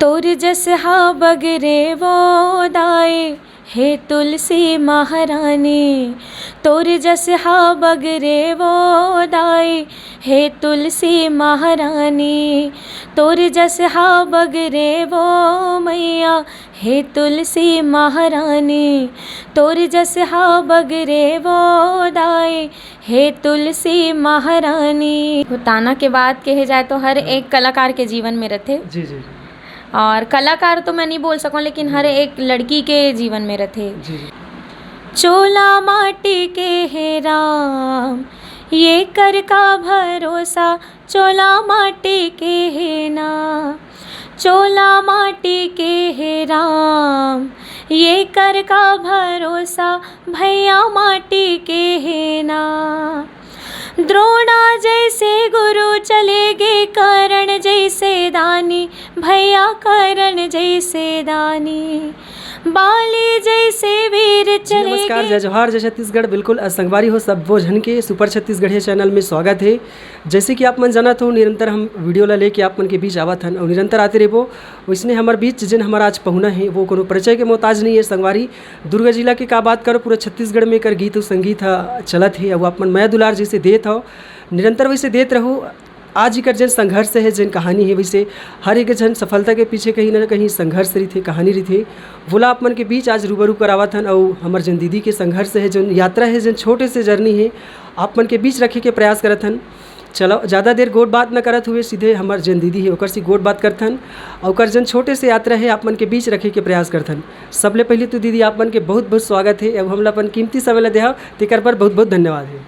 तोर जस हा बगरे वो दाए हे तुलसी महारानी। तोर जस हा बगरे वो दाए हे तुलसी महारानी। तोर जस हा बगरे वो मैया हे तुलसी महारानी। तोर जस हा बगरे वो दाए हे तुलसी महारानी। ताना के बाद कहे जाए तो हर एक कलाकार के जीवन में रहते। जी जी और कलाकार तो मैं नहीं बोल सकूं, लेकिन हर एक लड़की के जीवन में रहते। जी जी चोला माटी के हे राम ये कर का भरोसा। चोला माटी के हे ना, चोला माटी के हे राम ये कर का भरोसा। भैया माटी के हे ना। द्रोणा जैसे गुरु चले गे करण जैसे दानी। भैया करण जैसे दानी। बाली जैसे वीर चले गे। नमस्कार, जय जोहार, जय छत्तीसगढ़। बिल्कुल संगवारी हो सब वो झन के सुपर छत्तीसगढ़िया चैनल में स्वागत है। जैसे कि आप मन जानत हो, निरंतर हम वीडियो ला लेके आप मन के बीच आवत हन और निरंतर आते रहो। वैसने हमारे बीच जिन हमारा आज पहुना है वो कोनो परिचय के मोहताज नहीं है। संगवारी दुर्ग जिला के का बात करो, पूरा छत्तीसगढ़ में कर गीत और संगीत चलत है। अब आप मन मैं दुलार जैसे देत हो, निरंतर वैसे देत रहो। आज का जन संघर्ष है, जन कहानी है, वैसे हर एक जन सफलता के पीछे कहीं ना कहीं संघर्ष रही थे, कहानी रही थे। बोला आप मन के बीच आज रूबरू करावत हन और हमार जन दीदी के संघर्ष है, जन यात्रा है, जन छोटे से जर्नी है, आप मन के बीच रखे के प्रयास करत हन। चलो ज़्यादा देर गोट बात न करत हुए सीधे हमार जन दीदी है ओकर से गोट बात करथन और ओकर जन छोटे से यात्रा है आप मन के बीच रखे के प्रयास करथन। सबले पहले तो दीदी आप मन के बहुत बहुत स्वागत है। अब हमला अपन कीमती समय ला देहा तेकर पर बहुत बहुत धन्यवाद है।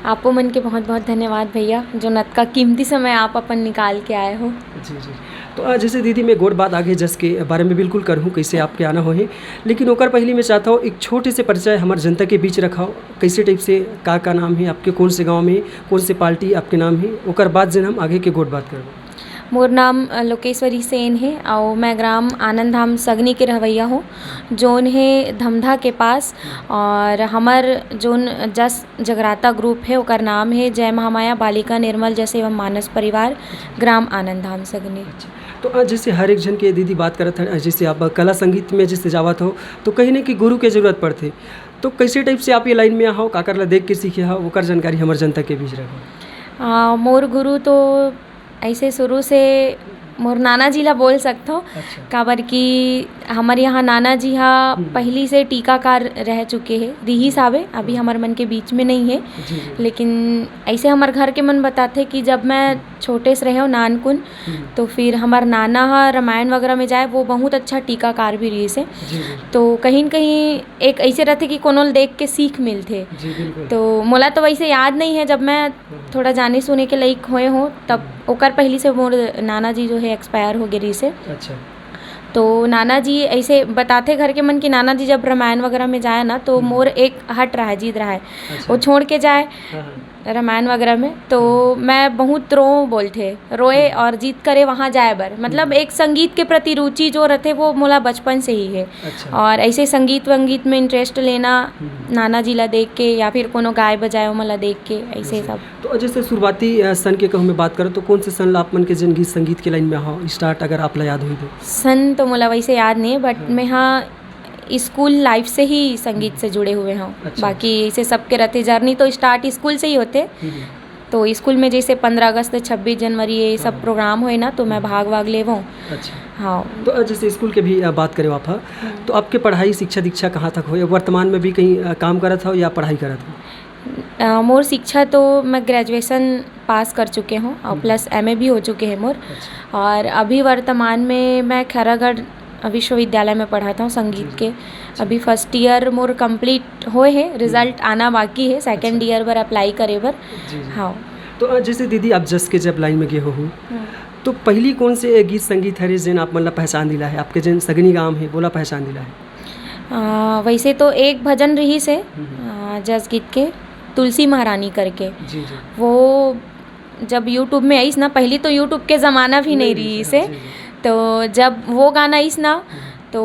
आपो मन के बहुत बहुत धन्यवाद भैया, जो नत का कीमती समय आप अपन निकाल के आए हो। जी जी। तो जैसे दीदी मैं गोट बात आगे जस के बारे में बिल्कुल करूँ कैसे आपके आना हो है, लेकिन ओकर पहले मैं चाहता हूँ एक छोटे से परिचय हमारे जनता के बीच रखाओ। कैसे टाइप से का नाम है आपके, कौन से गांव में, कौन से पार्टी आपके नाम है, ओकर बाद जन हम आगे के गोट बात करबो। मोर नाम लोकेश्वरी सेन है और मैं ग्राम आनंद धाम सगनी के रहवैया हूँ, जोन है धमधा के पास। और हमार जोन जस जगराता ग्रुप है ओकर नाम है जय महामाया बालिका निर्मल जैसे एवं मानस परिवार, ग्राम आनंद धाम सगनी। तो जैसे हर एक जन के दीदी बात करत है, जैसे आप कला संगीत में जैसे जावत हो तो कहीं ना कि गुरु के जरूरत पड़ते, तो कैसे टाइप से आप ये लाइन में आओ, काकर ला देख के सीखे हो, ओकर जानकारी हमारे जनता के बीच रखो। मोर गुरु तो ऐसे शुरू से मोर नाना जी ला बोल सकते हो। अच्छा। काबर कि हमारे यहाँ नाना जी हाँ पहली से टीकाकार रह चुके हैं, रिही साहब अभी हमारे मन के बीच में नहीं है। जी जी। लेकिन ऐसे हमारे घर के मन बताते कि जब मैं छोटे से रहे हो नानकुन, तो फिर हमार नाना हाँ रामायण वगैरह में जाए, वो बहुत अच्छा टीकाकार भी रही से। जी जी। तो कहीं न कहीं एक ऐसे रहते कि कोनो देख के सीख मिलते। जी बिल्कुल। तो मोला तो वैसे याद नहीं है, जब मैं थोड़ा जाने सुने के लायक हुए हो तब ओकर पहली से मोर नाना जी जो है एक्सपायर हो गए से। अच्छा। तो नाना जी ऐसे बताते घर के मन कि नाना जी जब रामायण वगैरह में जाए ना तो मोर एक हट रहा है, जिद रहा है। अच्छा। वो छोड़ के जाए हाँ हाँ। रामायण वगैरह में, तो मैं बहुत रोए और जीत करे वहाँ जाए बर। मतलब एक संगीत के प्रति रुचि जो रहते वो मोला बचपन से ही है। अच्छा। और ऐसे संगीत वंगीत में इंटरेस्ट लेना नाना जी ला देख के या फिर कोनो गाय बजाए मला देख के ऐसे सब। तो जैसे शुरुआती सन के कहूँ मैं बात करूँ तो कौन से सन ला आप मन के जन गीत संगीत के लाइन में हो स्टार्ट, अगर आप ला याद हुई तो? सन तो मोला वैसे याद नहीं है, बट मैं हाँ स्कूल लाइफ से ही संगीत से जुड़े हुए हों। अच्छा। बाकी ऐसे सबके रहते जर्नी तो स्टार्ट स्कूल से ही होते। तो स्कूल में जैसे 15 अगस्त 26 जनवरी ये सब प्रोग्राम हुए ना तो मैं भाग ले वो। अच्छा। हाँ। तो जैसे स्कूल के भी बात करें आप, तो आपके पढ़ाई शिक्षा दीक्षा कहाँ तक हो, वर्तमान में भी कहीं काम करत हो या पढ़ाई करत हो? मोर शिक्षा तो मैं ग्रेजुएशन पास कर चुके हूँ और प्लस MA भी हो चुके हैं मोर। अच्छा। और अभी वर्तमान में मैं खैरागढ़ विश्वविद्यालय में पढ़ाता हूँ संगीत के। अभी फर्स्ट ईयर मोर कंप्लीट हुए हैं, रिजल्ट आना बाकी है, सेकंड ईयर पर अप्लाई करे बर। हाँ। तो जैसे दीदी आप जस के जब लाइन में गए हो तो पहली कौन से गीत संगीत है जिन आप मतलब पहचान दिला है, आपके जन सगनी गाँव है बोला पहचान दिला है? वैसे तो एक भजन रही से जस गीत के तुलसी महारानी करके। जी जी। वो जब यूट्यूब में आईस ना, पहली तो यूट्यूब के ज़माना भी नहीं रही से, तो जब वो गाना आईस ना तो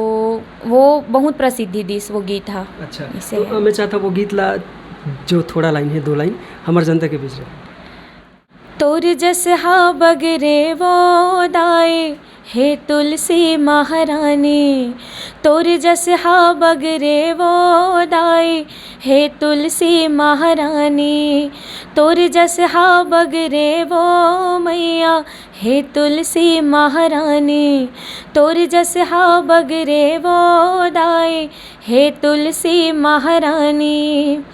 वो बहुत प्रसिद्धि दी वो गीत था। अच्छा। तो मैं चाहता वो गीत ला जो थोड़ा लाइन है, 2 लाइन हमारे जनता के बीच रहे। तोर जस हा बगरे वो दाए हे तुलसी महारानी, तोर जस हा बगरे वो दाई, हे तुलसी महारानी, तोर जस हा बगरे वो मैया, हे तुलसी महारानी, तोर जस हा बगरे वो दाई, हे तुलसी महारानी।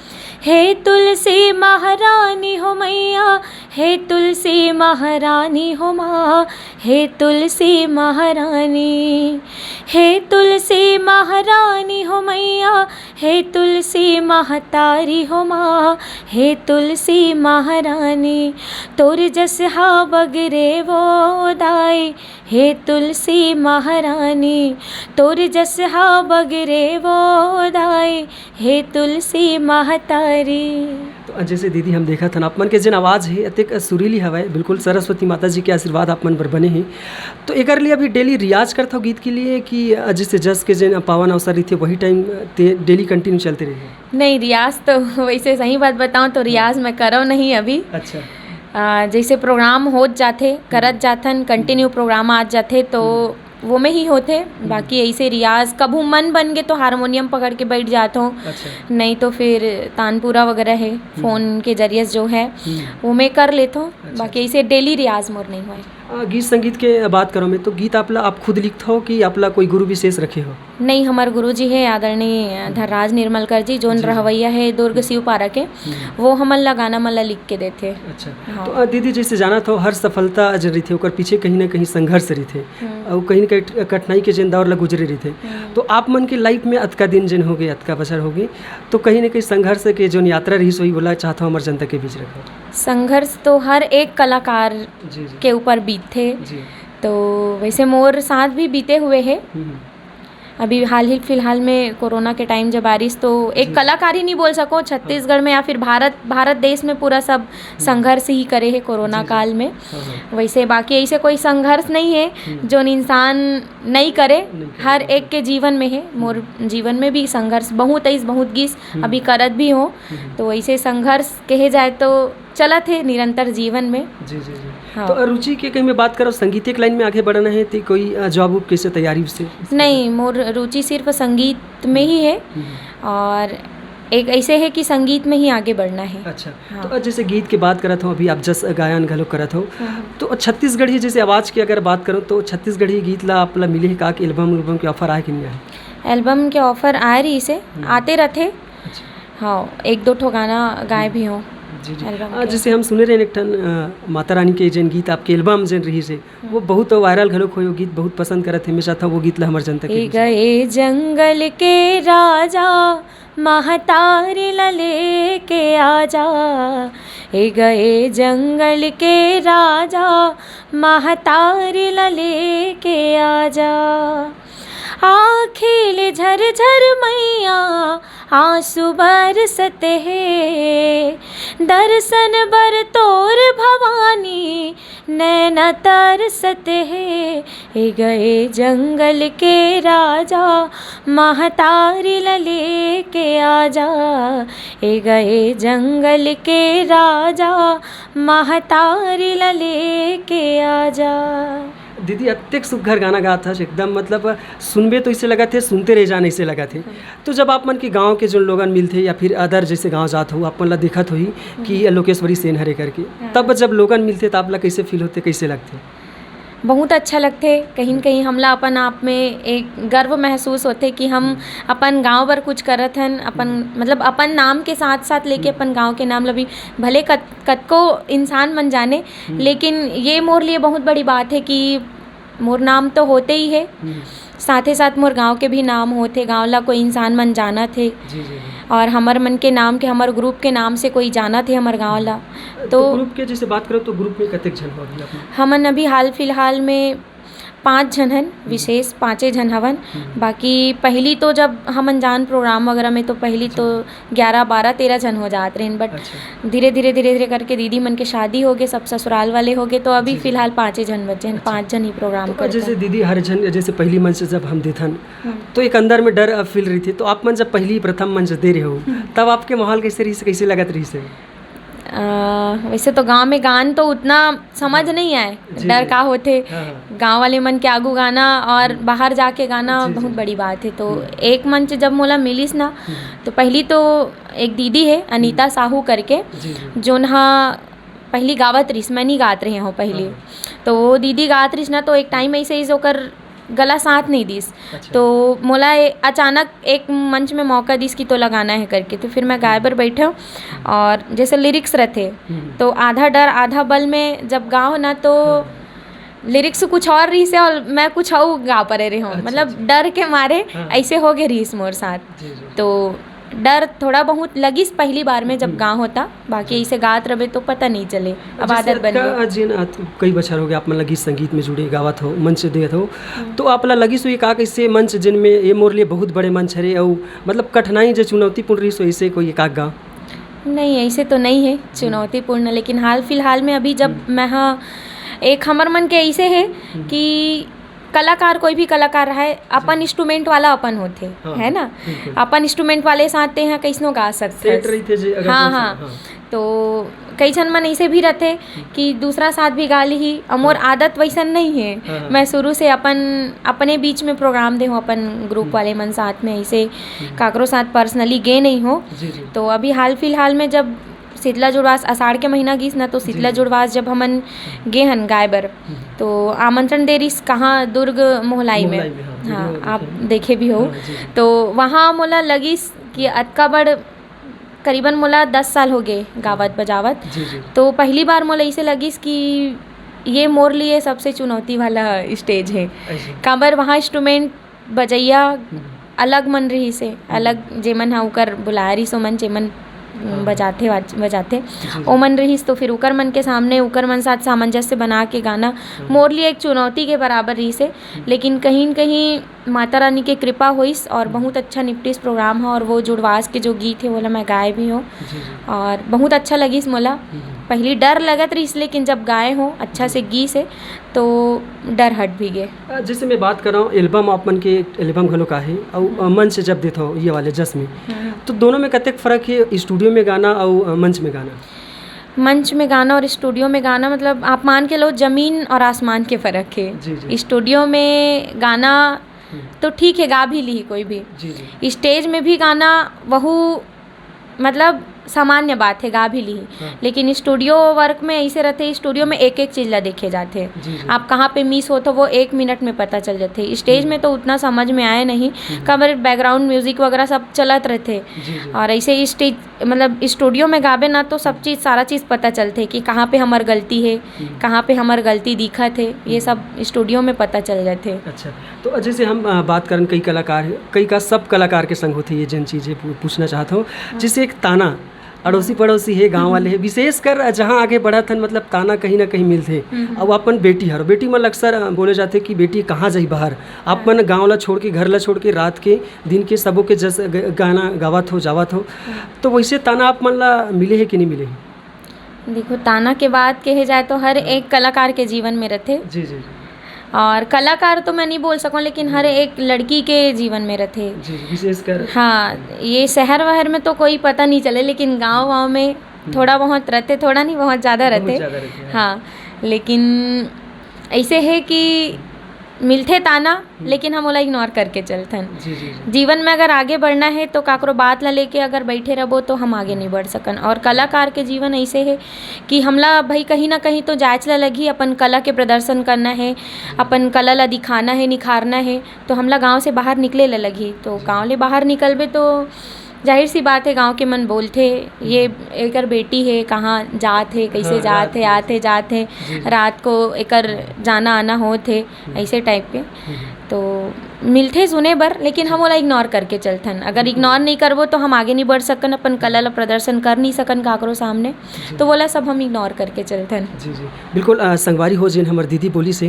हे तुलसी महारानी हो मैया, हे तुलसी महारानी हो माँ, हे तुलसी महारानी, हे तुलसी महारानी हो मैया, हे तुलसी महतारी हो माँ, हे तुलसी महारानी, तोर जस हा बगरे वो दाई, हे तुलसी महारानी, तोर जस हा बगरे वो दाई, हे तुलसी महतारी। तो जैसे दीदी हम देखा था आप मन के जिन आवाज़ है अतिक सुरीली हवा बिल्कुल सरस्वती माता जी के आशीर्वाद आप मन पर बने हैं। तो एक लिए अभी डेली रियाज करता हो गीत के लिए कि जैसे जस के जिन पावन अवसर रही थे वही टाइम डेली कंटिन्यू चलते रहे? नहीं, रियाज तो वैसे सही बात बताऊँ तो रियाज मैं करो नहीं अभी। अच्छा। जैसे प्रोग्राम हो जाते करत जाथन, कंटिन्यू प्रोग्राम आ जाते तो वो में ही होते। बाकी ऐसे रियाज कभू मन बन गए तो हारमोनियम पकड़ के बैठ जाता हूँ। अच्छा। नहीं तो फिर तानपुरा वगैरह है फ़ोन के जरिए जो है वो मैं कर लेता हूँ। अच्छा। बाकी ऐसे डेली रियाज मोर नहीं हुआ। गीत संगीत के बात करो में तो गीत आप खुद लिखते हो कि आपला कोई गुरु विशेष रखे हो? नहीं, हमारे गुरुजी है आदरणीय धर्राज निर्मलकर जी, जोन रहवैया है दुर्ग शिवपारा के, वो हमन ला गाना मन ला लिख के देते। अच्छा। हाँ। तो दीदी जैसे जाना था हर सफलता जो रही थे ओकर पीछे कहीं ना कहीं संघर्ष रही थे और कहीं ना कहीं कठिनाई के जिन दौर ला गुजरे रही थे। तो आप मन के लाइफ में अतका दिन जिन हो गए अतका बचर हो गई तो कहीं ना कहीं संघर्ष के जो यात्रा रही सोई बोला चाहता हूँ हमारे जनता के बीच रखो। संघर्ष तो हर एक कलाकार के ऊपर बीते, तो वैसे मोर साथ भी बीते हुए हैं। अभी हाल ही फिलहाल में कोरोना के टाइम जब बारिश तो एक कलाकार ही नहीं बोल सको, छत्तीसगढ़ में या फिर भारत देश में पूरा सब संघर्ष ही करे है कोरोना काल में। वैसे बाकी ऐसे कोई संघर्ष नहीं है जो इंसान नहीं करे, हर एक के जीवन में है। मोर जीवन में भी संघर्ष बहुत गीस अभी करत भी हो, तो ऐसे संघर्ष कहे जाए तो चला थे निरंतर जीवन में। जी जी जी। हाँ। तो रुचि के कहीं में बात करो संगीतिक लाइन में आगे बढ़ना है तो कोई जॉब वॉब कैसे तैयारी से? नहीं, मोर रुचि सिर्फ संगीत में ही है और एक ऐसे है कि संगीत में ही आगे बढ़ना है। अच्छा। हाँ। तो जैसे गीत की बात करत हो अभी आप जस गायन घलो करत हो तो छत्तीसगढ़ी जैसे आवाज़ की अगर बात करो तो छत्तीसगढ़ी गीत ला आपला मिले है का एल्बम के ऑफर आए कि नहीं आए? एल्बम के ऑफर आए रही से आते रहते। अच्छा। हाँ, एक दो ठो गाना गाए भी हो। जी जी। जैसे हम सुने रहे एक ठन माता रानी के जन गीत आपके एल्बम जन रही से वो बहुत वायरल घलो हो गीत बहुत पसंद करत है। मैं चाहता हूँ वो गीत ला हमारे जनता के गए जंगल के राजा महतारी लले के आजा, हे गए जंगल के राजा महतारी लले के आजा, आँखें झरझर मैया आंसू बरसते हैं, दर्शन बर तोर भवानी नैना तरसते हैं, हे गए जंगल के राजा महतारी लले के आजा, हे गए जंगल के राजा महतारी लले के आजा। दीदी अत्यंत सुघर गाना गा था एकदम मतलब सुनबे तो इसे लगा थे सुनते रह जाने से लगा थे। तो जब आप मन के गांव के जो लोगन मिलते या फिर अदर जैसे गांव जात हो आप मन ला देखत हो ही कि लोकेश्वरी सेन हरे करके, तब जब लोगन मिलते तो आप ला कैसे फील होते कैसे लगते? बहुत अच्छा लगते। कहीं न कहीं हमला अपन आप में एक गर्व महसूस होते कि हम अपन गांव पर कुछ करत हन, अपन मतलब अपन नाम के साथ साथ लेके अपन गांव के नाम लभी भले कतको इंसान मन जाने, लेकिन ये मोर लिए बहुत बड़ी बात है कि मोर नाम तो होते ही है, साथ ही साथ मोर गांव के भी नाम होते, गांव ला कोई इंसान मन जाना थे। जी जी। और हमार मन के नाम के हमारे ग्रुप के नाम से कोई जाना थे हमारे गांव ला। तो ग्रुप के जैसे बात करो तो ग्रुप में कतेक जन हो अभी? हमन अभी हाल फिलहाल में 5 जन हन, विशेष 5 जन हवन। बाकी पहली तो जब हमन जान प्रोग्राम वगैरह में तो पहली तो 11, 12, 13 जन हो जाते रहे, बट धीरे धीरे करके दीदी मन के शादी हो गए, सब ससुराल वाले हो गए, तो अभी फिलहाल 5 जन बचे हैं। 5 जन ही प्रोग्राम करते हैं। जैसे दीदी हर जन जैसे पहली मंच से जब हम देखन तो एक अंदर में डर फील रही थी, तो आप मन जब पहली प्रथम मंच दे रहे हो तब आपके माहौल कैसे रही से कैसे लगत रही से? वैसे तो गांव में गान तो उतना समझ नहीं आए, जी, डर जी। का होते। हाँ, हाँ। गांव वाले मन के आगू गाना और बाहर जाके गाना जी, जी। बहुत बड़ी बात है। तो एक मंच जब मोला मिलिस ना, तो पहली तो एक दीदी है अनीता साहू करके, जी, जी। जोन हा पहली गावत रहीस, मैं नहीं गात रही हूँ पहली। तो वो दीदी गात रहीस ना, तो एक टाइम ऐसे ही ओकर गला साथ नहीं दिस। अच्छा। तो मोला अचानक एक मंच में मौका दिस कि तो लगाना है करके, तो फिर मैं गाय बर बैठे और जैसे लिरिक्स रहते तो आधा डर आधा बल में जब गाओ ना, तो लिरिक्स कुछ और रही से और मैं कुछ और गा पा रही हूँ। अच्छा, मतलब अच्छा। डर के मारे हाँ। ऐसे हो गए रहीस मोर साथ। जी, जी। तो डर थोड़ा बहुत लगिस पहली बार में जब गाँव होता, बाकी ऐसे गात रहे तो पता नहीं चले, अब जैसे आदत बन गई। जिन कई बछर हो गया आप मन लगी संगीत में जुड़े गावत हो, मंच देत हो, तो आप ला लगी सो का कैसे मंच जिनमें ये मोर लिए बहुत बड़े मंच हरे और मतलब कठिनाई जो चुनौतीपूर्ण रही सो ऐसे कोई एकाक गाँव? नहीं, ऐसे तो नहीं है चुनौतीपूर्ण, लेकिन हाल फिलहाल में अभी जब मैं हाँ एक हमर मन के ऐसे है कि कलाकार कोई भी कलाकार है, अपन इंस्ट्रूमेंट वाला अपन होते हाँ, है ना, बिल्कुल। अपन इंस्ट्रूमेंट वाले साथ हैं कैसनो गा सकते सेट रही थे जे अगर हाँ कोई हाँ। हाँ। तो कई जन मन ऐसे भी रहते कि दूसरा साथ भी गा ली ही, मोर आदत वैसन नहीं है। हाँ। मैं शुरू से अपने बीच में प्रोग्राम दे हूँ, अपन ग्रुप वाले मन साथ में ऐसे काकरो साथ पर्सनली गे नहीं हो। जी, जी। तो अभी हाल फिलहाल में जब शीतला जुड़वास आषाढ़ के महीना गीस ना, तो शीतला जुड़वास जब हमन गे हन गाय बर, तो आमंत्रण दे रहीस कहाँ, दुर्ग मोहलाई में। मोहलाई में, हाँ, हाँ, वीडियो आप देखे। देखे भी हो। हाँ, जी, जी। तो वहाँ मोला लगिस कि अतका बड़ करीबन मोला 10 साल हो गए गावत बजावत। जी, जी। तो पहली बार मोला ऐसे लगिस कि ये मोर लिए सबसे चुनौती वाला स्टेज है। ऐसे। काबर वहाँ इंस्ट्रूमेंट बजैया अलग मन रही से, अलग जेमन हा उकर बुलाया रही सो मन जेमन बजाते ओ मन रहीस, तो फिर उकर मन के सामने उकर मन साथ सामंजस्य बना के गाना मोर लिए एक चुनौती के बराबर रही से। लेकिन कहीं न कहीं माता रानी के कृपा होइस और बहुत अच्छा निपटिस प्रोग्राम है। और वो जुड़वास के जो गीत है वो मैं गाए भी हूँ जी, जी। और बहुत अच्छा लगिस मोला। पहली डर लगत रहीस, लेकिन जब गाए हो अच्छा से गी से तो डर हट भी गए। जैसे मैं बात कर रहा हूँ एल्बम आप मन के एल्बम घलो का है और मंच जब देते हो ये वाले जस में, तो दोनों में कतेक फर्क है स्टूडियो में गाना और मंच में गाना? मंच में गाना और स्टूडियो में गाना मतलब आप मान के लो जमीन और आसमान के फ़र्क जी, है। जी। स्टूडियो में गाना तो ठीक है, गा भी ली कोई भी। जी, जी। स्टेज में भी गाना वहू मतलब सामान्य बात है, गा भी ली। हाँ। लेकिन स्टूडियो वर्क में ऐसे रहते, स्टूडियो में एक एक चीज़ ला देखे जाते। जी, जी। आप कहाँ पे मिस हो तो वो 1 मिनट में पता चल जाते। स्टेज में तो उतना समझ में आए नहीं, कमर बैकग्राउंड म्यूजिक वगैरह सब चलत रहते। जी, जी। और ऐसे ही स्टेज मतलब स्टूडियो में गाबे ना तो सब चीज़ सारा चीज़ पता चलते कि कहाँ पे हमार गलती है, कहाँ पे हमार गलती दिखत है, ये सब स्टूडियो में पता चल जाते। अच्छा, तो जैसे हम बात करें कई कलाकार है, कई का सब कलाकार के संग होती है जिन चीज़ें पूछना चाहता हूँ। जैसे एक ताना अड़ोसी पड़ोसी है, गांव वाले है, विशेषकर जहाँ आगे बढ़त हन मतलब ताना कहीं ना कहीं मिलते। अब अपन बेटी हर बेटी मन अक्सर बोले जाते कि बेटी कहाँ जाई बाहर, अपन गाँव ला छोड़ के घर ला छोड़ के रात के दिन के सबों के जस गाना गावत हो जावत हो, तो वैसे ताना आप मन ला मिले है कि नहीं मिले है? देखो, ताना के बात कहे जाए तो हर एक कलाकार के जीवन में रहते। जी, जी। और कलाकार तो मैं नहीं बोल सकूं, लेकिन हर एक लड़की के जीवन में रहते। जी, विशेषकर हाँ, ये शहर वहर में तो कोई पता नहीं चले, लेकिन गांव में थोड़ा बहुत रहते, थोड़ा नहीं बहुत ज़्यादा रहते। हाँ, लेकिन ऐसे है कि मिलते ताना, लेकिन हम ओला इग्नोर करके चलथन। जी, जी, जी। जीवन में अगर आगे बढ़ना है तो काकरो बात ला लेके अगर बैठे रहो तो हम आगे नहीं बढ़ सकन। और कलाकार के जीवन ऐसे है कि हमला भाई कहीं ना कहीं तो जांच ला लगी, अपन कला के प्रदर्शन करना है, अपन कला ला दिखाना है, निखारना है, तो हमला गांव से बाहर निकले ला लगी। तो गांव ले बाहर निकलबे तो जाहिर सी बात है गांव के मन बोलते ये एकर बेटी है, कहाँ जात है, कैसे हाँ, जात है, आते जात है, रात को एकर जाना आना होते, ऐसे टाइप के। तो मिलते सुने बर, लेकिन हम ओला इग्नोर करके चलथन। अगर इग्नोर नहीं करबो तो हम आगे नहीं बढ़ सकन, अपन कला ला प्रदर्शन कर नहीं सकन काकरो सामने, तो बोला सब हम इग्नोर करके चलथन। जी, जी, बिल्कुल। संगवारी हो जिन हमार दीदी बोली से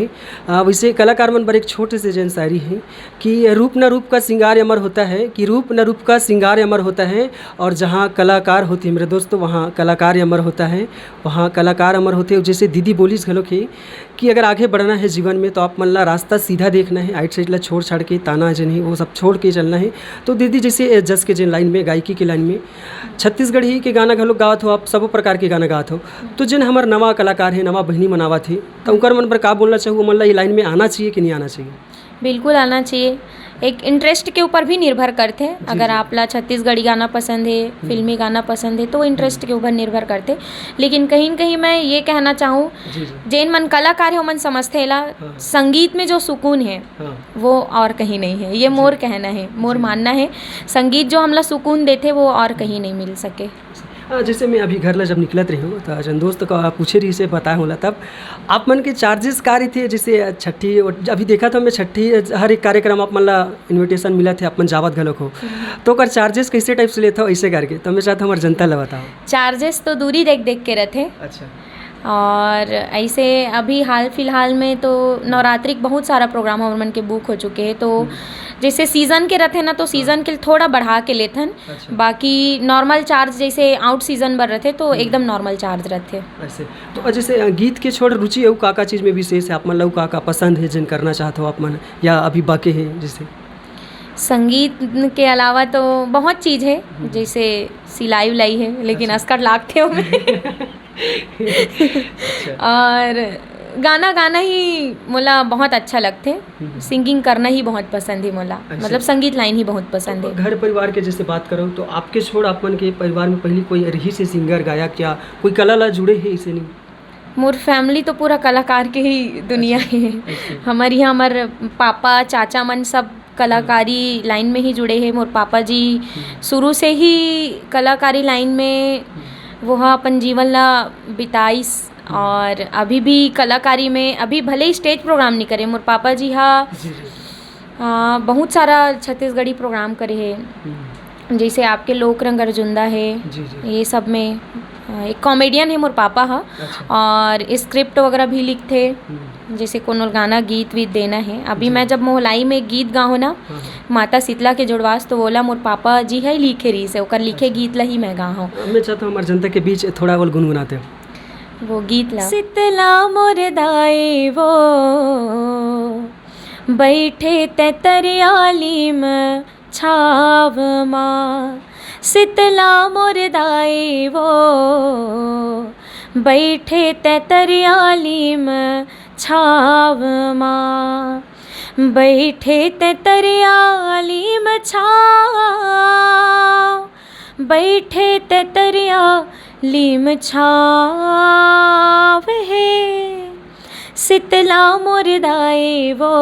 वैसे कलाकार मन पर एक छोटे से जन शायरी है कि रूप न रूप का श्रृंगार अमर होता है, कि रूप न रूप का श्रृंगार अमर होता है और जहाँ कलाकार होती है मेरे दोस्तों वहाँ कलाकार अमर होता है, वहाँ कलाकार अमर होते हैं। जैसे दीदी बोलीस घलो कि अगर आगे बढ़ना है जीवन में तो आप मन ला रास्ता सीधा देखना है, आइट साइड ला छोड़ छाड़ के ताना जन है वो सब छोड़ के चलना है। तो दीदी जैसे जस के जिन लाइन में गायकी के लाइन में छत्तीसगढ़ ही के गाना घलो गावत हो, आप सब प्रकार के गाना गावत हो, तो जिन हमार नवा कलाकार है नवा बहनी मनावत है तो उनकर मन पर का बोलना चाहिए, मन ला ये लाइन में आना चाहिए कि नहीं आना चाहिए? बिल्कुल आना चाहिए। एक इंटरेस्ट के ऊपर भी निर्भर करते हैं। अगर आपला छत्तीसगढ़ी गाना पसंद है, फिल्मी गाना पसंद है, तो इंटरेस्ट के ऊपर निर्भर करते। लेकिन कहीं न कहीं मैं ये कहना चाहूँ जैन मन कलाकार है वो मन समझते ला संगीत में जो सुकून है वो और कहीं नहीं है। ये मोर कहना है, मोर मानना है, संगीत जो हमला सुकून देते वो और कहीं नहीं मिल सके। जैसे मैं अभी घर ला जब निकलत रही हूँ तो जन दोस्त को पूछे रही से बताया होला तब आप मन के चार्जेस का रही थे। जैसे छठी अभी देखा था मैं छठी हर एक कार्यक्रम आप मन ला इन्विटेशन मिला थे, आप मन जावत घलोक हो, तो कर चार्जेस कैसे टाइप से लेता हो ऐसे करके, तो मैं चाहता हूँ हमारे जनता ला बताओ। चार्जेस तो दूरी देख देख के रहते। अच्छा। और ऐसे अभी हाल फिलहाल में तो नवरात्रि बहुत सारा प्रोग्राम हमारे मन के बुक हो चुके हैं। तो जैसे सीज़न के रहते ना तो सीज़न के थोड़ा बढ़ा के लेथन। अच्छा। बाकी नॉर्मल चार्ज जैसे आउट सीज़न बर रहते तो एकदम नॉर्मल चार्ज रहते। ऐसे तो जैसे गीत के छोड़ रुचि है का चीज़ में विशेष है आप मन ला का पसंद है जिन करना चाहते हो आप मन, या अभी बाकी है? जैसे संगीत के अलावा तो बहुत चीज़ है, जैसे सिलाई उलाई है लेकिन अस्कर लागते हो मैं और गाना ही मोला बहुत अच्छा लगते। सिंगिंग करना ही बहुत पसंद है मोला, मतलब संगीत लाइन ही बहुत पसंद है। घर परिवार के जैसे बात करो तो आपके छोड़ आप मन के परिवार में पहले कोई रही से सिंगर गायक या कोई कला ला जुड़े है इसे नहीं? मोर फैमिली तो पूरा कलाकार के ही दुनिया है। हमारे यहाँ हमारे पापा चाचा मन सब कलाकारी लाइन में ही जुड़े हैं। मोर पापा जी शुरू से ही कलाकारी लाइन में वो अपन जीवन ला बिताइस और अभी भी कलाकारी में, अभी भले ही स्टेज प्रोग्राम नहीं करे, मोर पापा जी बहुत सारा छत्तीसगढ़ी प्रोग्राम करे हैं। जैसे आपके लोक रंग अर्जुंदा है, ये सब में एक कॉमेडियन है मोर पापा हा। अच्छा। और स्क्रिप्ट वगैरह भी लिखते, जैसे कोनो गाना गीत वीत देना है। अभी मैं जब मोहलाई में गीत गाऊँ ना माता शीतला के जुड़वास तो बोला मोर पापा जी है लिखे रही से ओकर लिखे गीत ला ही मैं गा हूँ। मैं चाहता हूँ हमारे जनता के बीच थोड़ा और गुनगुनाते हो वो गीत ला। शीतला मोर दाई वो बैठे तरियाली में छाव माँ, शीतला मोर दाई वो बैठे तरियाली में छाव माँ, बैठे तरियाली में छाव, बैठे तरियाली में छाव है, शीतला मोर दाई वो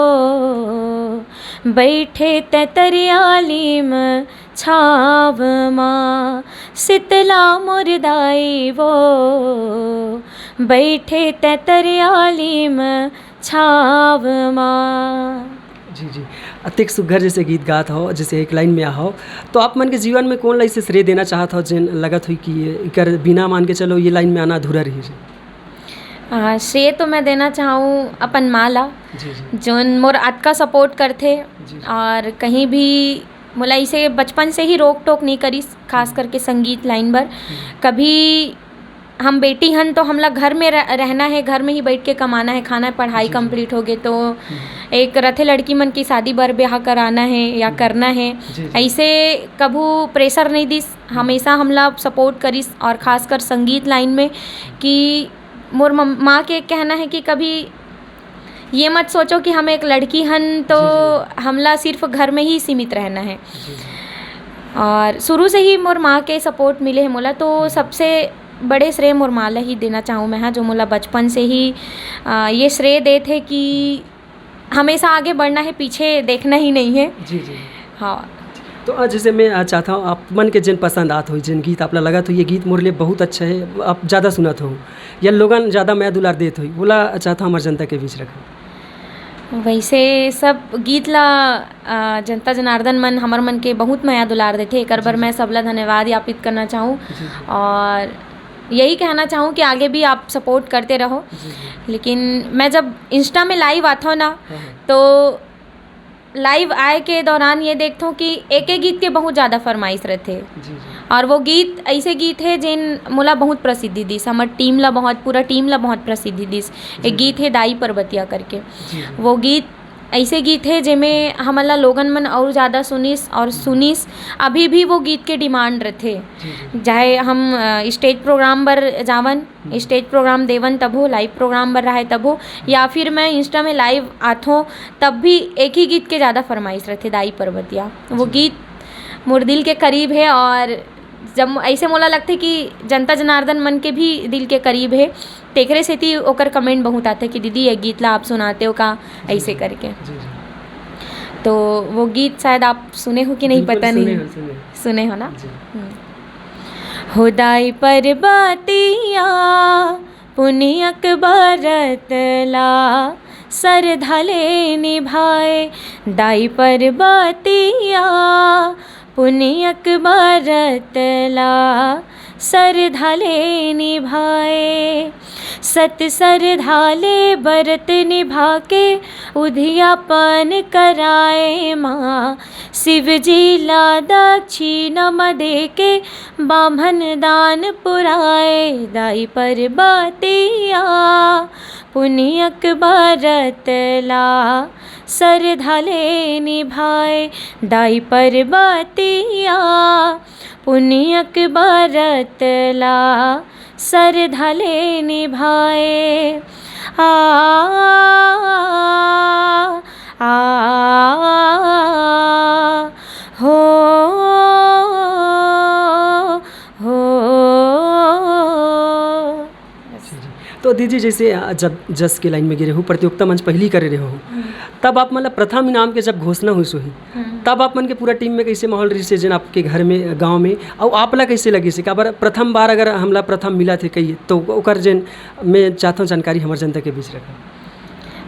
बैठे तरियाली में छाव माँ, शीतला मोर दाई वो बैठे तरियाली में छाव माँ। जी अतिक सुघर जैसे गीत गात हो, जैसे एक लाइन में आओ तो आप मन के जीवन में कौन ला इसे श्रेय देना चाहत हो जिन लगत हुई कि इकर बिना मान के चलो ये लाइन में आना अधूरा रही? श्रेय तो मैं देना चाहूँ अपन माँ ला जोन मोर अतका सपोर्ट करते और कहीं भी मोला इसे बचपन से ही रोक टोक नहीं करी, खास करके संगीत लाइन पर। कभी हम बेटी हन तो हमला घर में रहना है, घर में ही बैठ के कमाना है, खाना है, पढ़ाई कंप्लीट हो गए तो एक रथे लड़की मन की शादी बर ब्याह कराना है या करना है, ऐसे कभू प्रेशर नहीं दिस, हमेशा हमला सपोर्ट करिस। और ख़ासकर संगीत लाइन में कि मोर माँ के कहना है कि कभी ये मत सोचो कि हम एक लड़की हन तो हमला सिर्फ घर में ही सीमित रहना है। और शुरू से ही मोर माँ के सपोर्ट मिले है मोला, तो सबसे बड़े श्रेय मोर माँ ला ही देना चाहूँ मैं हाँ, जो मोला बचपन से ही ये श्रेय दे थे कि हमेशा आगे बढ़ना है, पीछे देखना ही नहीं है। जी हाँ। तो जैसे मैं चाहता हूँ आप मन के जिन पसंद आत हो, जिन गीत आप लगा तो ये गीत मोर लिए बहुत अच्छा है, आप ज़्यादा सुनत हो या लोगन ज़्यादा मैं दुलार देत हो, बोला चाहता हूँ हमारे जनता के बीच रखा। वैसे सब गीत ला जनता जनार्दन मन हमार मन के बहुत माया दुलार देते, एक बार मैं सबला धन्यवाद ज्ञापित करना चाहूँ और यही कहना चाहूँ कि आगे भी आप सपोर्ट करते रहो। लेकिन मैं जब इंस्टा में लाइव आता हूँ ना तो लाइव आए के दौरान ये देखता हूँ कि एक एक गीत के बहुत ज़्यादा फरमाइश रहते। जी जी और वो गीत ऐसे गीत है जिन मोला बहुत प्रसिद्धि दिस, हमार टीम ला बहुत, पूरा टीम ला बहुत प्रसिद्धि दिस। एक गीत है दाई पर्वतिया करके, जी वो गीत ऐसे गीत है जिनमें हमला लोगन मन और ज़्यादा सुनिस। अभी भी वो गीत के डिमांड रहते, जी चाहे हम स्टेज प्रोग्राम बर जावन, स्टेज प्रोग्राम देवन तब हो, लाइव प्रोग्राम बर रहे तब हो, या फिर मैं इंस्टा में लाइव आथों तब भी एक ही गीत के ज़्यादा फरमाइश रहते, दाई पर्वतिया। वो गीत मोर दिल के करीब है और जब ऐसे मोला लगते कि जनता जनार्दन मन के भी दिल के करीब है, तेकरे सेती ओकर कमेंट बहुत आते कि दीदी ये गीत ला आप सुनाते हो का, ऐसे करके। जी जी तो वो गीत शायद आप सुने हो कि नहीं, बिल्कुल पता सुने नहीं। हो, सुने हो ना। जी हो दाई पर्वतिया पुनियक बरतला सर धले निभाए, दाई पर्वतिया पुनियक बरतला सर धले निभाए। सत सर धाले बरत निभा के उधियापन कराए माँ, शिव जी ला दक्षिणा दे के बामन दान पुराए, दाई पर्वतिया पुनियक बरतला सर धले निभाए, दाई पर्वतिया पुनियक बरतला सर धले निभाए। आ आ हो तो दीदी जैसे जब जस के लाइन में गिरे हो, प्रतियोगिता मंच पहली करे रहे हो, तब आप मतलब प्रथम इनाम के जब घोषणा हुई सोही, तब आप मन के पूरा टीम में कैसे माहौल रही से, जन आपके घर में गांव में, और आपला कैसे लगी से, काबर प्रथम बार अगर हमला प्रथम मिला थे कही, तो ओकर जन मैं चाहता हूँ जानकारी हमारे जनता के बीच रखा।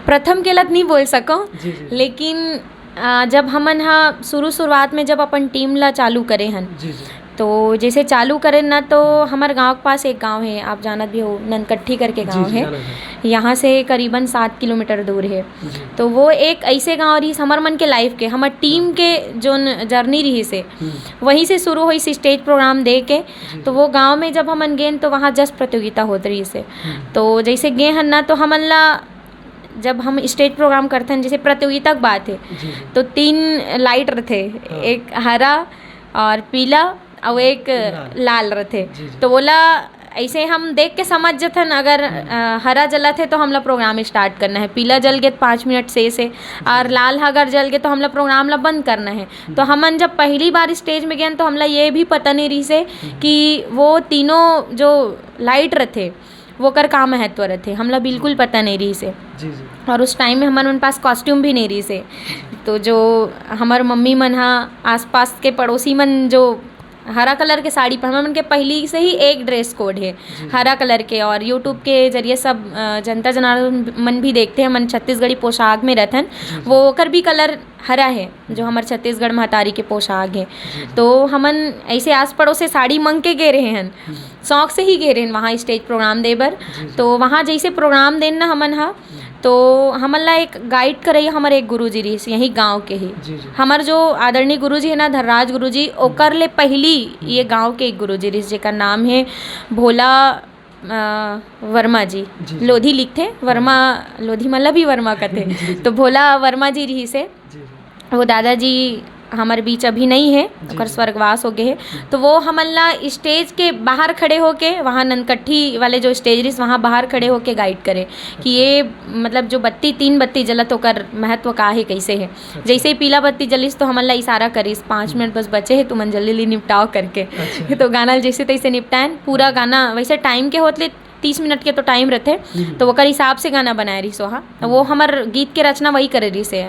प्रथम के लत नहीं बोल सको, जी जी लेकिन जब हमन शुरुआत में जब अपन टीम ला चालू करे हन, जी जी तो जैसे चालू करें ना, तो हमारे गांव के पास एक गांव है, आप जानत भी हो, ननकट्ठी करके गांव जी, है, यहाँ से करीबन 7 किलोमीटर दूर है। जी तो वो एक ऐसे गांव रही हमर मन के लाइफ के, हमार टीम के जो जर्नी रही से वहीं से शुरू हुई से स्टेज प्रोग्राम दे के। तो वो गांव में जब हमन गए तो वहाँ जस्ट प्रतियोगिता होत रही से, तो जैसे गए हन ना, तो हमन ला जब हम स्टेज प्रोग्राम करते हैं, जैसे प्रतियोगिता की बात है, तो 3 लाइट रहते, एक हरा और पीला और एक लाल रहते। तो बोला ऐसे हम देख के समझ जाते ना, अगर हरा जला थे तो हमला प्रोग्राम स्टार्ट करना है, पीला जल गए 5 मिनट से और लाल अगर जल गए तो हमला प्रोग्राम ला बंद करना है। तो हमन जब पहली बार स्टेज में गए तो हमला ये भी पता नहीं रही से कि वो तीनों जो लाइट रहते वो कर का महत्व रहते, हमला बिल्कुल पता नहीं रही से। जी जी और उस टाइम में हमारे उन पास कॉस्ट्यूम भी नहीं रही से। तो जो हमार मम्मी मन आसपास के पड़ोसी मन जो हरा कलर के साड़ी पर, हमारे मन के पहली से ही एक ड्रेस कोड है हरा कलर के, और यूट्यूब के जरिए सब जनता जनार्दन मन भी देखते हैं, मन छत्तीसगढ़ी पोशाक में रहते हैं, वो ओकर भी कलर हरा है जो हमारे छत्तीसगढ़ महतारी के पोशाक है। तो हमन ऐसे आस पड़ोस से साड़ी मंग के गए रहे हैं, शौक से ही गए रहे हैं वहाँ स्टेज प्रोग्राम दे बर। तो वहाँ जैसे प्रोग्राम देना हमन तो हमन ला एक गाइड करई हमारे एक गुरुजी रही यही गांव के ही, हमार जो आदरणीय गुरुजी है ना धर्राज गुरुजी, ओकर ले पहली ये गांव के एक गुरुजी रही जेकर नाम है भोला वर्मा जी, लोधी लिखते वर्मा, लोधी मतलब भी वर्मा कहते। तो भोला वर्मा जी रही से, वो दादाजी हमारे बीच अभी नहीं है, ओकर स्वर्गवास हो गए है। तो वो हमन ला स्टेज के बाहर खड़े होके, वहाँ ननकट्ठी वाले जो स्टेज रही वहाँ बाहर खड़े होके गाइड करे कि ये मतलब जो 3 बत्ती जलत होकर महत्व का है, कैसे है। जैसे ही पीला बत्ती जलिस तो हमन ला इशारा करिस 5 मिनट बस बचे है, तुमन जल्दी निपटाओ करके। तो गाना जैसे तैसे निपटाएन, पूरा गाना वैसे टाइम के होते 30 मिनट के तो टाइम रहते, तो वो हिसाब से गाना बनाए रही सोहा। वो हमार गीत के रचना वही करे रही से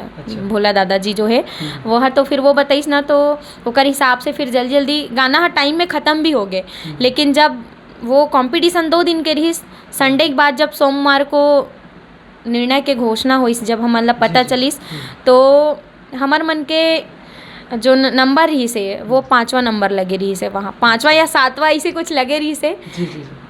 भोला दादाजी जो है वो है। तो फिर वो बताइस ना, तो ओकर हिसाब से फिर जल्दी जल्दी गाना टाइम में ख़त्म भी हो गए। लेकिन जब वो कंपटीशन 2 दिन के रही, संडे के बाद जब सोमवार को निर्णय के घोषणा हुई, जब हमारा पता चलिस, तो हमार मन के जो नंबर रही से वो 5वां नंबर लगे रही से, वहाँ 5वां या 7वां ऐसे कुछ लगे रही से।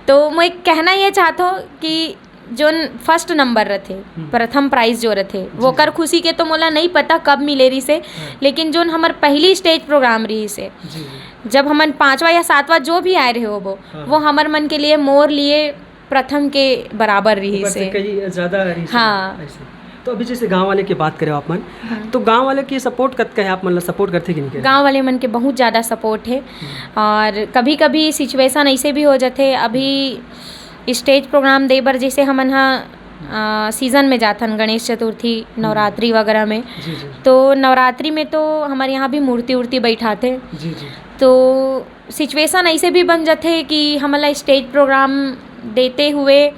तो मैं कहना ये चाहता हूँ कि जोन फर्स्ट नंबर रथे, प्रथम प्राइज जो रथे वो कर खुशी के तो मोला नहीं पता कब मिले रही से, लेकिन जोन हमार पहली स्टेज प्रोग्राम रही से, जब हमन 5वां या 7वां जो भी आए रहे हो वो हमर मन के लिए मोर लिए प्रथम के बराबर रही से कहीं ज़्यादा रही। हाँ। ऐसे तो अभी जैसे गांव वाले की बात करें आप मन, तो गांव वाले की सपोर्ट कत है, आप मतलब सपोर्ट करते कि नहीं? गांव वाले मन के बहुत ज़्यादा सपोर्ट है, और कभी कभी सिचुएशन ऐसे भी हो जाते। अभी स्टेज प्रोग्राम दे बर जैसे हमन हा सीज़न में जाथन, गणेश चतुर्थी नवरात्रि वगैरह में, तो नवरात्रि में तो हमारे यहाँ भी मूर्ति उर्ति बैठाते, तो सिचुएशन ऐसे भी बन जाते कि हमारा स्टेज प्रोग्राम देते हुए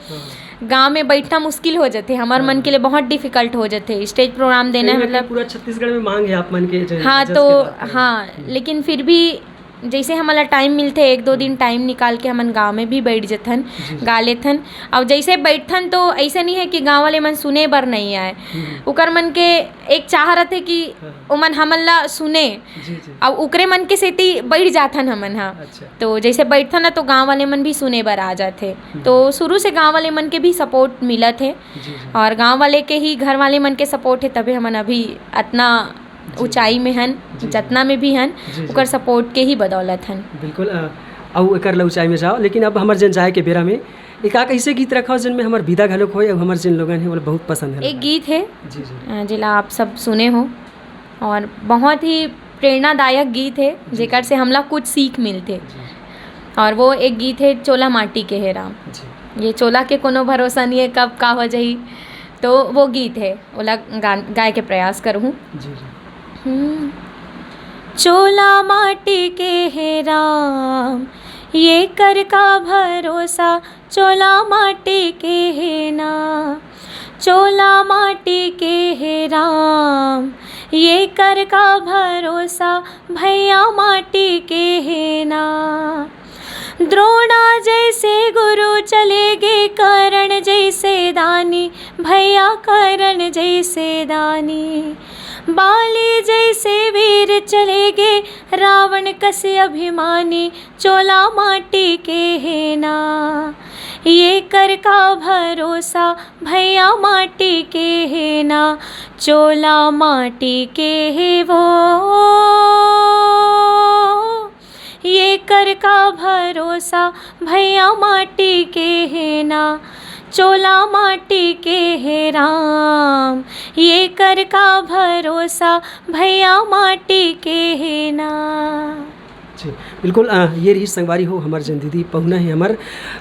गांव में बैठना मुश्किल हो जाते, हमारे मन के लिए बहुत डिफिकल्ट हो जाते स्टेज प्रोग्राम देना, मतलब पूरा छत्तीसगढ़ में मांग है आप मन के। हाँ तो हाँ, लेकिन फिर भी जैसे हमारा टाइम मिलते 1-2 दिन टाइम निकाल के हमन गांव में भी बैठ जथन, गा लेथन। अब जैसे बैठन तो ऐसे नहीं है कि गांव वाले मन सुने बर नहीं आए, उकर मन के एक चाह रहते कि उमन हमन ला सुने, अब उकरे मन के सेती बैठ जाथन हमन। हाँ तो जैसे बैठथन ना तो गांव वाले मन भी सुने बर आ जाते, तो शुरू से गांव वाले मन के भी सपोर्ट मिला थे, और गांव वाले के ही घर वाले मन के सपोर्ट है, तभी हमन अभी इतना ऊंचाई में हन, जतना में भी हन उकर सपोर्ट के ही बदौलत हन। बिल्कुल। और एकर ऊंचाई में जाओ, लेकिन अब हमार जन जाए के बेरा में एक कैसे गीत रखा जिनमें हमार विदा घलोक हो, और हमार जिन लोगन है वो बहुत पसंद है। एक गीत है जिला आप सब सुने हो, और बहुत ही प्रेरणादायक गीत है जेकर से हमला कुछ सीख मिलते, और वो एक गीत है चोला माटी के है राम। ये चोला के कोनो भरोसा नहीं है कब का हो जाई, तो वो गीत है ओला गाय के प्रयास करूँ। चोला माटी के है राम, ये कर का भरोसा, चोला माटी के है ना, चोला माटी के है राम, ये कर का भरोसा, भैया माटी के है ना। द्रोणा जैसे गुरु चले गे, कर्ण जैसे दानी, भैया कर्ण जैसे दानी। बाली जैसे वीर चले गे, रावण कस अभिमानी, चोला माटी के है ना। ये कर का भरोसा, भैया माटी के है ना, चोला माटी के है वो, ये कर का भरोसा, भैया माटी के है ना, चोला माटी के है राम, ये कर का भरोसा, भैया माटी के है ना। जी बिल्कुल। ये रही संगवारी हो हमार जन दीदी पहुना है हमार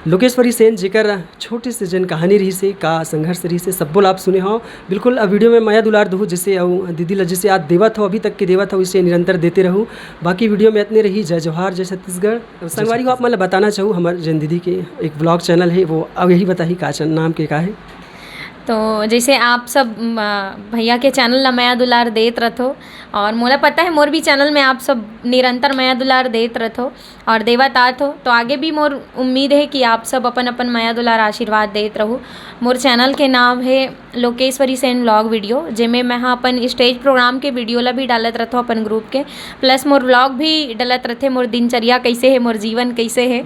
लोकेश्वरी सेन, जेकर छोटे से जन कहानी रही से का संघर्ष रही से सब बोल आप सुने हो। बिल्कुल वीडियो में माया दुलार दहू जैसे दीदी ला जैसे आज देवत हो, अभी तक के देवत हो, इसे निरंतर देते रहूँ। बाकी वीडियो में इतने रही। जय जवाहर, जय छत्तीसगढ़। संगवारी हो आप मतलब बताना चाहूँ हमारे जन दीदी के एक ब्लॉग चैनल है, वो अब यही बताही का नाम के का है। तो जैसे आप सब भैया के चैनल ला माया दुलार देत रहो, और मोला पता है मोर भी चैनल में आप सब निरंतर माया दुलार देत रहो और देवत आत हो, तो आगे भी मोर उम्मीद है कि आप सब अपन अपन माया दुलार आशीर्वाद देत रहो। मोर चैनल के नाम है लोकेश्वरी सेन व्लॉग वीडियो, जिसमें मैं अपन स्टेज प्रोग्राम के वीडियो ला भी डालत रहो अपन ग्रुप के, प्लस मोर व्लॉग भी डालत रहते, मोर दिनचर्या कैसे है, मोर जीवन कैसे है,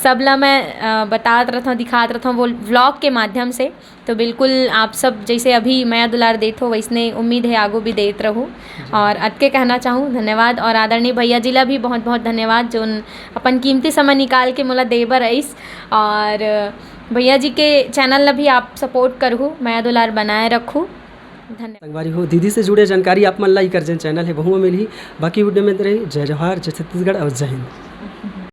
सब ला मैं बतात रहता, दिखात रहता वो व्लॉग के माध्यम से। तो बिल्कुल आप सब जैसे अभी माया दुलार देत हो, वैसने उम्मीद है आगो भी देत रहो। और अत के कहना चाहूँ धन्यवाद, और आदरणीय भैया जी ला भी बहुत बहुत धन्यवाद जो अपन कीमती समय निकाल के मोला देबर आइस। और भैया जी के चैनल ला भी आप सपोर्ट करहु, माया दुलार बनाए रखूँ। धन्यवाद हो। दीदी से जुड़े जानकारी आप मन ला कर जन चैनल है बहु में मिली। बाकी वीडियो में रही। जय जवाहर, जय छत्तीसगढ़ और जय हिंद।